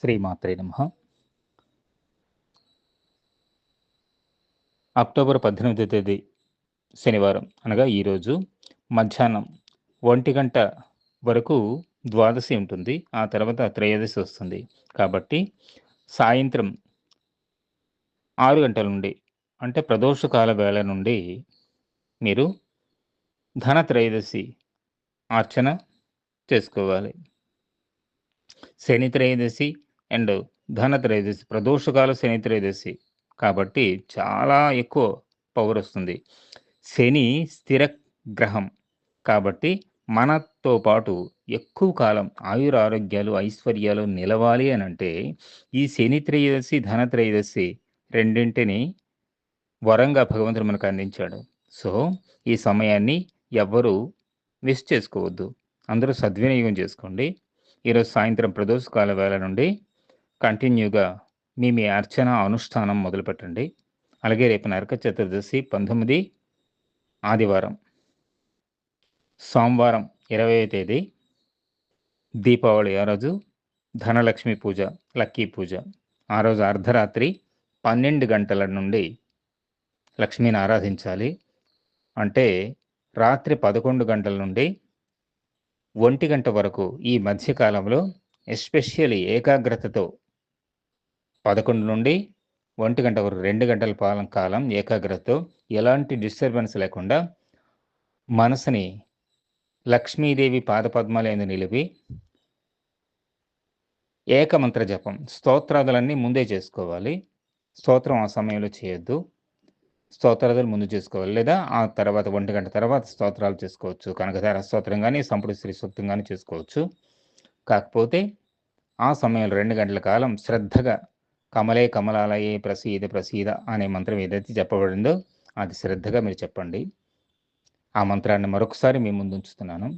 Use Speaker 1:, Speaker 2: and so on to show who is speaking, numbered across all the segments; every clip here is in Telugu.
Speaker 1: శ్రీమాత్రే నమః. అక్టోబర్ 18వ తేదీ శనివారం అనగా ఈరోజు మధ్యాహ్నం 1 వరకు ద్వాదశి ఉంటుంది. ఆ తర్వాత త్రయోదశి వస్తుంది. కాబట్టి సాయంత్రం 6 గంటల నుండి అంటే ప్రదోషకాల వేళ నుండి మీరు ధనత్రయోదశి అర్చన చేసుకోవాలి. శని త్రయోదశి అండ్ ధనత్రయోదశి ప్రదోషకాల శని త్రయోదశి కాబట్టి చాలా ఎక్కువ పవర్ వస్తుంది. శని స్థిర గ్రహం కాబట్టి మనతో పాటు ఎక్కువ కాలం ఆయురారోగ్యాలు, ఐశ్వర్యాలు నిలవాలి అనంటే ఈ శని త్రయోదశి, ధన త్రయోదశి రెండింటిని వరంగా భగవంతుడు మనకు అందించాడు. సో, ఈ సమయాన్ని ఎవ్వరూ మిస్ చేసుకోవద్దు. అందరూ సద్వినియోగం చేసుకోండి. ఈరోజు సాయంత్రం ప్రదోషకాల వేళ నుండి కంటిన్యూగా మీ అర్చన అనుష్ఠానం మొదలుపెట్టండి. అలాగే రేపు నరక చతుర్దశి 19 ఆదివారం, సోమవారం 20వ తేదీ దీపావళి. ఆ రోజు ధనలక్ష్మి పూజ, లక్కీ పూజ. ఆ రోజు అర్ధరాత్రి 12 గంటల నుండి లక్ష్మిని ఆరాధించాలి. అంటే రాత్రి 11 గంటల నుండి 1 గంట వరకు ఈ మధ్యకాలంలో ఎస్పెషల్లీ ఏకాగ్రతతో 11 నుండి 1 గంట వరకు 2 గంటల కాలం ఏకాగ్రతతో ఎలాంటి డిస్టర్బెన్స్ లేకుండా మనసుని లక్ష్మీదేవి పాదపద్మాలందు నిలిపి ఏకమంత్ర జపం, స్తోత్రాదులన్నీ ముందే చేసుకోవాలి. స్తోత్రం ఆ సమయంలో చేయొద్దు. స్తోత్రాదులు ముందు చేసుకోవాలి. లేదా ఆ తర్వాత 1 గంట తర్వాత స్తోత్రాలు చేసుకోవచ్చు. కనకధార స్తోత్రం కానీ, సంపుటి శ్రీ సూక్తం కానీ చేసుకోవచ్చు. కాకపోతే ఆ సమయంలో 2 గంటల కాలం శ్రద్ధగా కమలే కమలాలయే ప్రసీద ప్రసీద అనే మంత్రం ఏదైతే చెప్పబడిందో అది శ్రద్ధగా మీరు చెప్పండి. ఆ మంత్రాన్ని మరొకసారి మీ ముందు ఉంచుతున్నాను.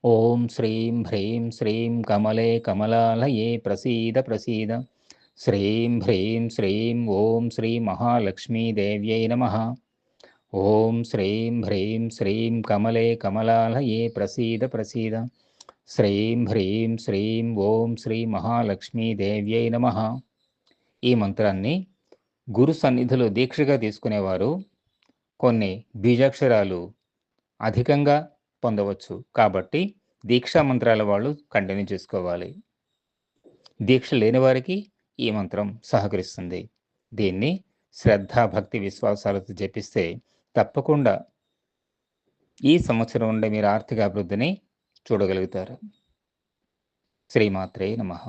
Speaker 1: ఓం శ్రీం హ్రీం శ్రీం కమలే కమలాలయే ప్రసీద ప్రసీద. శ్రీం హ్రీం శ్రీం ఓం శ్రీ మహాలక్ష్మీదేవ్యై నమః. ఓం శ్రీం హ్రీం శ్రీం కమలే కమలాలయే ప్రసీద ప్రసీద. శ్రీం హ్రీం శ్రీం ఓం శ్రీ మహాలక్ష్మీదేవ్యై నమః. ఈ మంత్రాన్ని గురు సన్నిధిలో దీక్షగా తీసుకునేవారు కొన్ని బీజాక్షరాలు అధికంగా పొందవచ్చు. కాబట్టి దీక్షా మంత్రాల వాళ్ళు కంటిన్యూ చేసుకోవాలి. దీక్ష లేని వారికి ఈ మంత్రం సహకరిస్తుంది. దీన్ని శ్రద్ధ, భక్తి, విశ్వాసాలతో జపిస్తే తప్పకుండా ఈ సంవత్సరం నుండి మీరు ఆర్థిక అభివృద్ధిని చూడగలుగుతారు. శ్రీమాత్రే నమః.